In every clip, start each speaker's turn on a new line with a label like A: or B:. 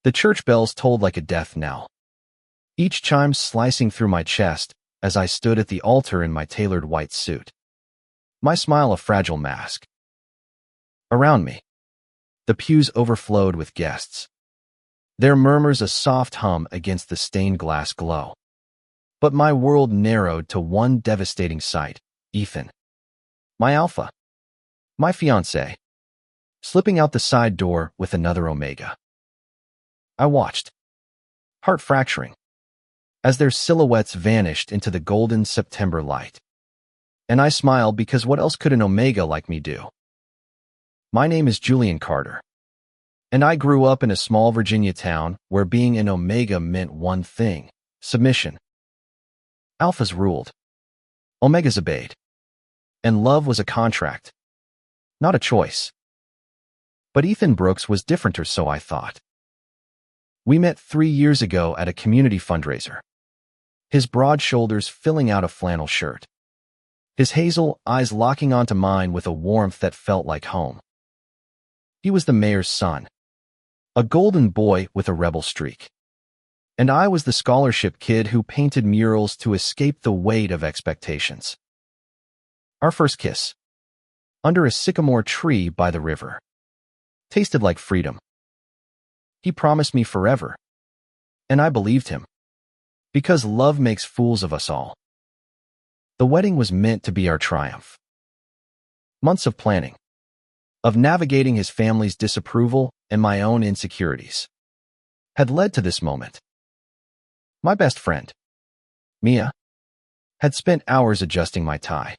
A: The church bells tolled like a death knell, each chime slicing through my chest as I stood at the altar in my tailored white suit, my smile a fragile mask. Around me, the pews overflowed with guests, their murmurs a soft hum against the stained glass glow. But my world narrowed to one devastating sight: Ethan, my alpha, my fiancé, slipping out the side door with another Omega. I watched, heart-fracturing, as their silhouettes vanished into the golden September light. And I smiled because what else could an Omega like me do? My name is Julian Carter, and I grew up in a small Virginia town where being an Omega meant one thing: submission. Alphas ruled, Omegas obeyed, and love was a contract, not a choice. But Ethan Brooks was different, or so I thought. We met 3 years ago at a community fundraiser, his broad shoulders filling out a flannel shirt, his hazel eyes locking onto mine with a warmth that felt like home. He was the mayor's son, a golden boy with a rebel streak, and I was the scholarship kid who painted murals to escape the weight of expectations. Our first kiss, under a sycamore tree by the river, tasted like freedom. He promised me forever, and I believed him, because love makes fools of us all. The wedding was meant to be our triumph. Months of planning, of navigating his family's disapproval and my own insecurities, had led to this moment. My best friend, Mia, had spent hours adjusting my tie,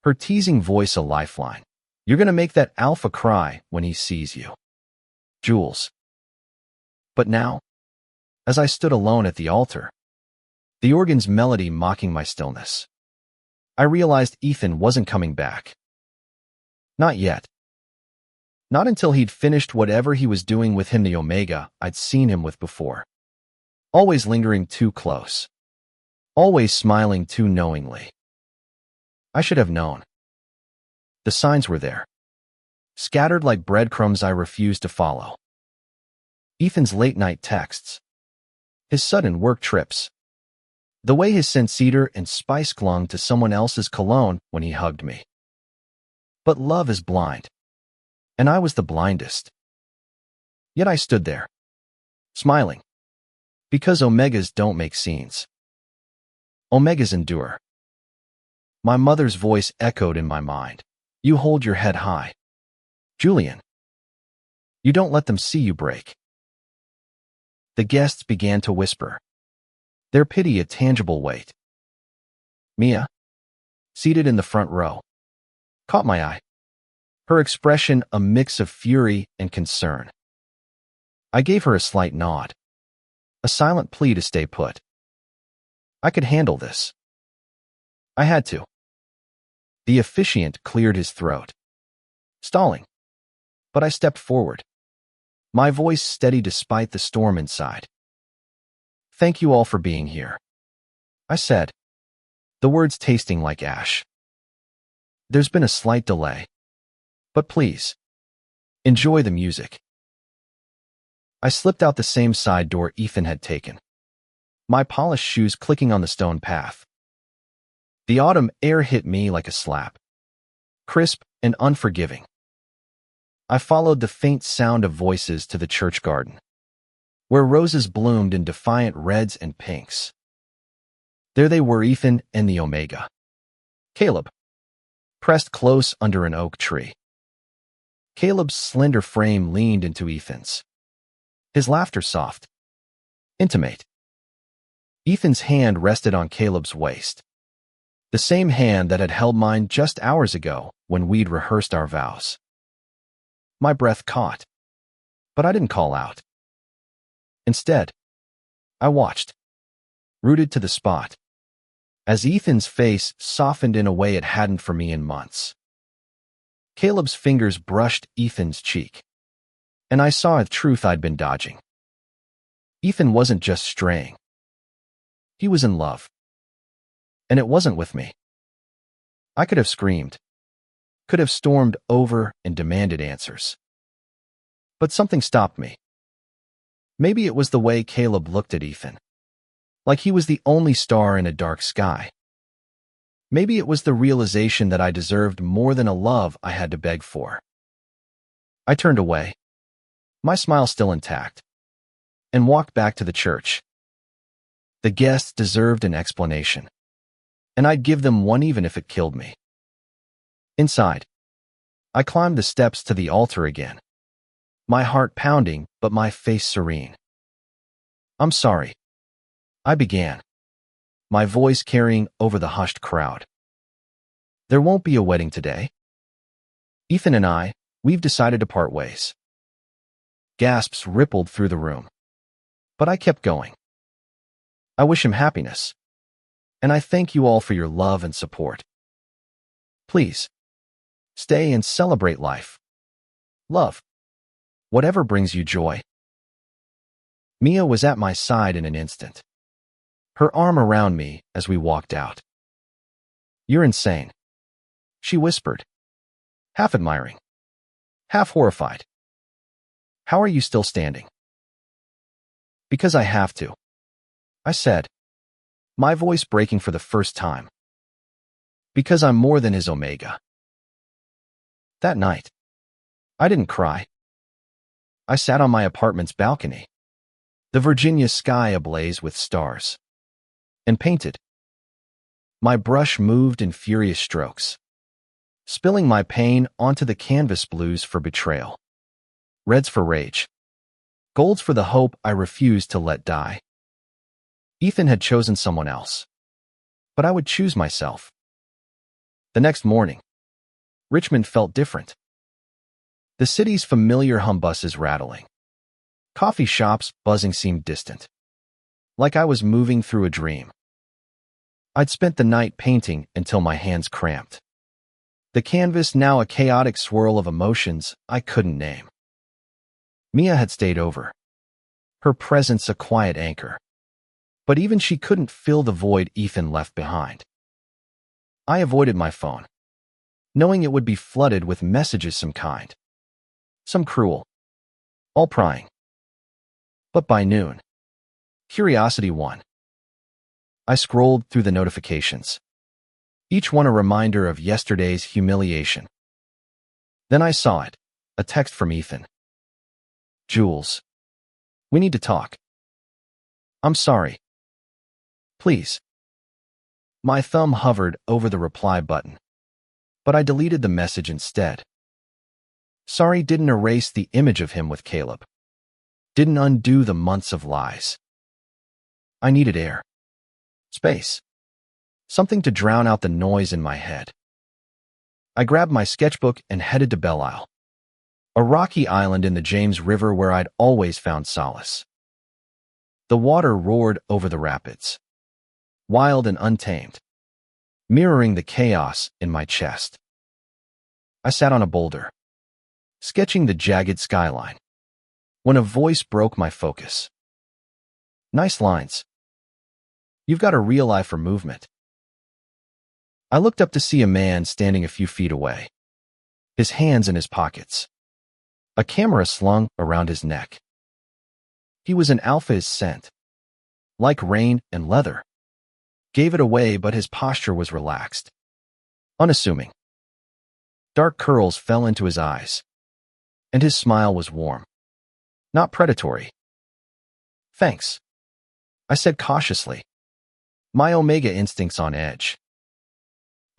A: her teasing voice a lifeline. You're gonna make that alpha cry when he sees you, Jules. But now, as I stood alone at the altar, the organ's melody mocking my stillness, I realized Ethan wasn't coming back. Not yet. Not until he'd finished whatever he was doing with him, the Omega I'd seen him with before. Always lingering too close. Always smiling too knowingly. I should have known. The signs were there, scattered like breadcrumbs I refused to follow. Ethan's late-night texts, his sudden work trips, the way his scent cedar and spice clung to someone else's cologne when he hugged me. But love is blind, and I was the blindest. Yet I stood there, smiling, because Omegas don't make scenes. Omegas endure. My mother's voice echoed in my mind. You hold your head high, Julian. You don't let them see you break. The guests began to whisper, their pity a tangible weight. Mia, seated in the front row, caught my eye, her expression a mix of fury and concern. I gave her a slight nod, a silent plea to stay put. I could handle this. I had to. The officiant cleared his throat, stalling, but I stepped forward, my voice steady despite the storm inside. Thank you all for being here, I said, the words tasting like ash. There's been a slight delay, but please, enjoy the music. I slipped out the same side door Ethan had taken, my polished shoes clicking on the stone path. The autumn air hit me like a slap, crisp and unforgiving. I followed the faint sound of voices to the church garden, where roses bloomed in defiant reds and pinks. There they were, Ethan and the Omega. Caleb, pressed close under an oak tree. Caleb's slender frame leaned into Ethan's, his laughter soft, intimate. Ethan's hand rested on Caleb's waist, the same hand that had held mine just hours ago when we'd rehearsed our vows. My breath caught, but I didn't call out. Instead, I watched, rooted to the spot, as Ethan's face softened in a way it hadn't for me in months. Caleb's fingers brushed Ethan's cheek, and I saw a truth I'd been dodging. Ethan wasn't just straying. He was in love. And it wasn't with me. I could have screamed, could have stormed over and demanded answers. But something stopped me. Maybe it was the way Caleb looked at Ethan, like he was the only star in a dark sky. Maybe it was the realization that I deserved more than a love I had to beg for. I turned away, my smile still intact, and walked back to the church. The guests deserved an explanation, and I'd give them one even if it killed me. Inside, I climbed the steps to the altar again, my heart pounding but my face serene. "I'm sorry," I began, my voice carrying over the hushed crowd. "There won't be a wedding today. Ethan and we've decided to part ways." Gasps rippled through the room, but I kept going. "I wish him happiness, and I thank you all for your love and support. Please, stay and celebrate life. Love. Whatever brings you joy." Mia was at my side in an instant, her arm around me as we walked out. "You're insane," she whispered, half admiring, half horrified. "How are you still standing?" "Because I have to," I said, my voice breaking for the first time. "Because I'm more than his omega." That night, I didn't cry. I sat on my apartment's balcony, the Virginia sky ablaze with stars, and painted. My brush moved in furious strokes, spilling my pain onto the canvas: blues for betrayal, reds for rage, golds for the hope I refused to let die. Ethan had chosen someone else, but I would choose myself. The next morning, Richmond felt different. The city's familiar humbuses rattling, coffee shops buzzing seemed distant, like I was moving through a dream. I'd spent the night painting until my hands cramped, the canvas now a chaotic swirl of emotions I couldn't name. Mia had stayed over, her presence a quiet anchor, but even she couldn't fill the void Ethan left behind. I avoided my phone, knowing it would be flooded with messages, some kind, some cruel, all prying. But by noon, curiosity won. I scrolled through the notifications, each one a reminder of yesterday's humiliation. Then I saw it, a text from Ethan. "Jules, we need to talk. I'm sorry. Please." My thumb hovered over the reply button, but I deleted the message instead. Sorry didn't erase the image of him with Caleb, didn't undo the months of lies. I needed air, space, something to drown out the noise in my head. I grabbed my sketchbook and headed to Belle Isle, a rocky island in the James River where I'd always found solace. The water roared over the rapids, wild and untamed, mirroring the chaos in my chest. I sat on a boulder, sketching the jagged skyline, when a voice broke my focus. "Nice lines. You've got a real eye for movement." I looked up to see a man standing a few feet away, his hands in his pockets, a camera slung around his neck. He was an alpha's scent, like rain and leather. Gave it away, but his posture was relaxed, unassuming. Dark curls fell into his eyes, and his smile was warm, not predatory. "Thanks," I said cautiously, my omega instincts on edge.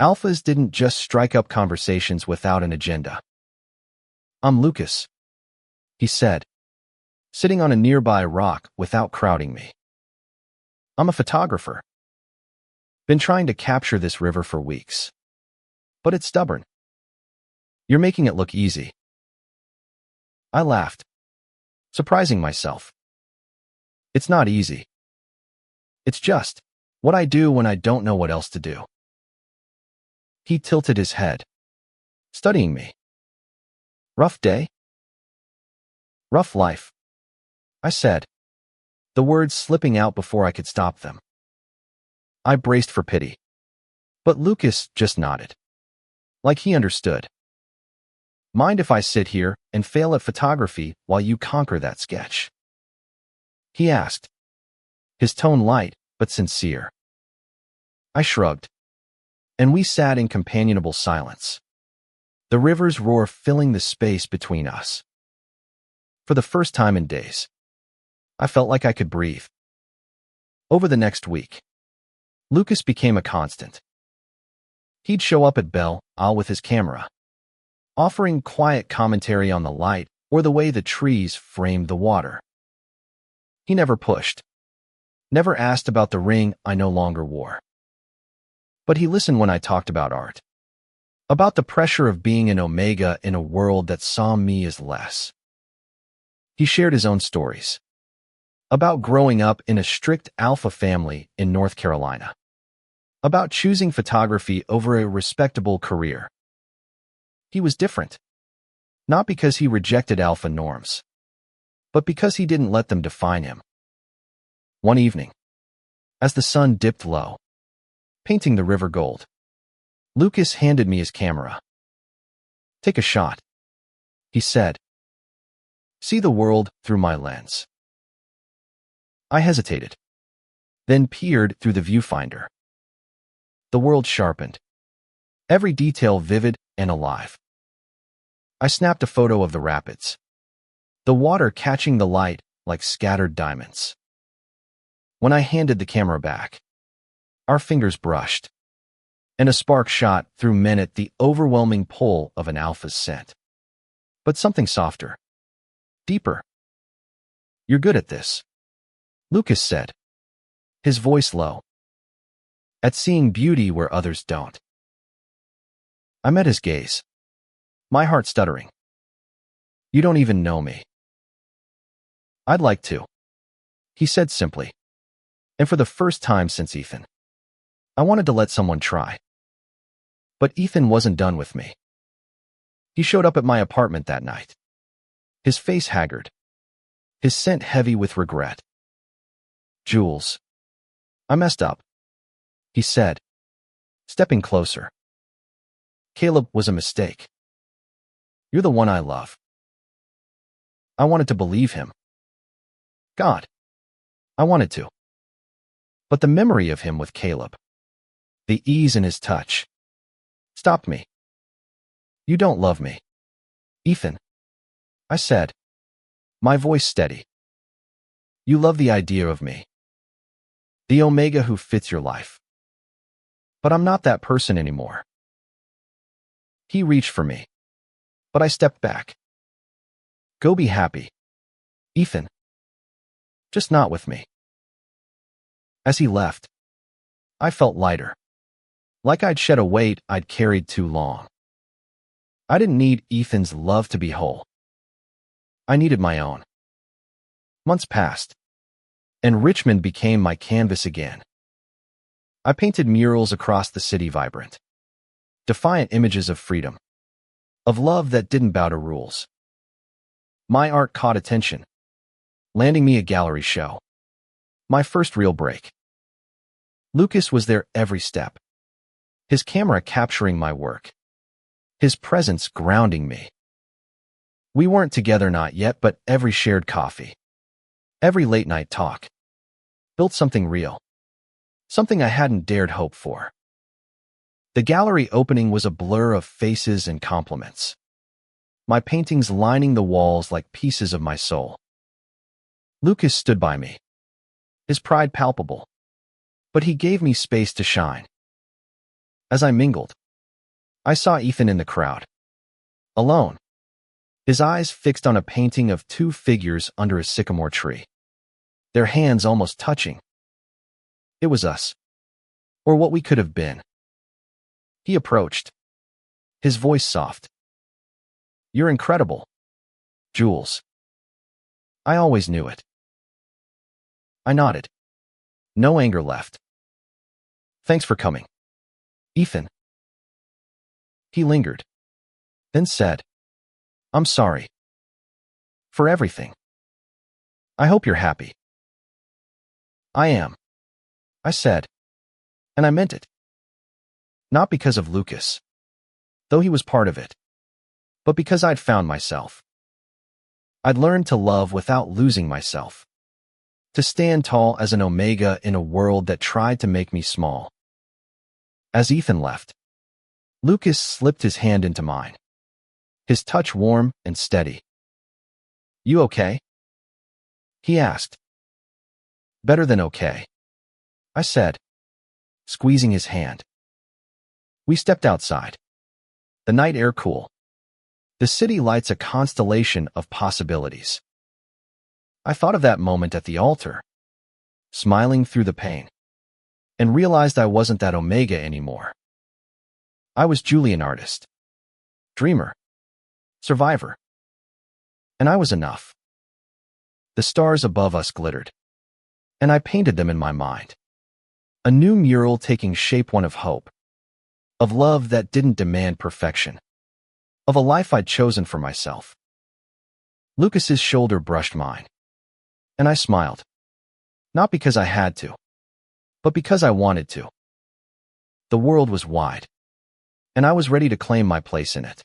A: Alphas didn't just strike up conversations without an agenda. "I'm Lucas," he said, sitting on a nearby rock without crowding me. "I'm a photographer. Been trying to capture this river for weeks, but it's stubborn. You're making it look easy." I laughed, surprising myself. "It's not easy. It's just what I do when I don't know what else to do." He tilted his head, studying me. "Rough day?" "Rough life," I said, the words slipping out before I could stop them. I braced for pity, but Lucas just nodded, like he understood. "Mind if I sit here and fail at photography while you conquer that sketch?" he asked, his tone light but sincere. I shrugged, and we sat in companionable silence, the river's roar filling the space between us. For the first time in days, I felt like I could breathe. Over the next week, Lucas became a constant. He'd show up at Belle Isle with his camera, offering quiet commentary on the light or the way the trees framed the water. He never pushed, never asked about the ring I no longer wore. But he listened when I talked about art, about the pressure of being an omega in a world that saw me as less. He shared his own stories, about growing up in a strict alpha family in North Carolina, about choosing photography over a respectable career. He was different, not because he rejected alpha norms, but because he didn't let them define him. One evening, as the sun dipped low, painting the river gold, Lucas handed me his camera. "Take a shot," he said. "See the world through my lens." I hesitated, then peered through the viewfinder. The world sharpened, every detail vivid and alive. I snapped a photo of the rapids, the water catching the light like scattered diamonds. When I handed the camera back, our fingers brushed, and a spark shot through men at the overwhelming pull of an alpha's scent. But something softer, deeper. "You're good at this," Lucas said, his voice low, "at seeing beauty where others don't." I met his gaze, my heart stuttering. "You don't even know me." "I'd like to," he said simply, and for the first time since Ethan, I wanted to let someone try. But Ethan wasn't done with me. He showed up at my apartment that night, his face haggard, his scent heavy with regret. "Jules, I messed up," he said, stepping closer. "Caleb was a mistake. You're the one I love." I wanted to believe him. God, I wanted to. But the memory of him with Caleb, the ease in his touch, stopped me. "You don't love me, Ethan," I said, my voice steady. "You love the idea of me, the omega who fits your life. But I'm not that person anymore." He reached for me, but I stepped back. "Go be happy, Ethan. Just not with me." As he left, I felt lighter, like I'd shed a weight I'd carried too long. I didn't need Ethan's love to be whole. I needed my own. Months passed, and Richmond became my canvas again. I painted murals across the city, vibrant, defiant images of freedom, of love that didn't bow to rules. My art caught attention, landing me a gallery show, my first real break. Lucas was there every step, his camera capturing my work, his presence grounding me. We weren't together not yet, but every shared coffee, every late-night talk, built something real, something I hadn't dared hope for. The gallery opening was a blur of faces and compliments, my paintings lining the walls like pieces of my soul. Lucas stood by me, his pride palpable, but he gave me space to shine. As I mingled, I saw Ethan in the crowd, alone, his eyes fixed on a painting of two figures under a sycamore tree, their hands almost touching. It was us, or what we could have been. He approached, his voice soft. "You're incredible, Jules." I always knew it. I nodded, no anger left. "Thanks for coming, Ethan." He lingered, then said, "I'm sorry for everything. I hope you're happy." "I am," I said, and I meant it. Not because of Lucas, though he was part of it, but because I'd found myself. I'd learned to love without losing myself, to stand tall as an omega in a world that tried to make me small. As Ethan left, Lucas slipped his hand into mine, his touch warm and steady. "You okay?" he asked. "Better than okay," I said, squeezing his hand. We stepped outside. The night air cool. The city lights a constellation of possibilities. I thought of that moment at the altar, smiling through the pain, and realized I wasn't that omega anymore. I was Julian artist, dreamer, survivor. And I was enough. The stars above us glittered, and I painted them in my mind. A new mural taking shape, one of hope, of love that didn't demand perfection, of a life I'd chosen for myself. Lucas's shoulder brushed mine, and I smiled, not because I had to, but because I wanted to. The world was wide, and I was ready to claim my place in it.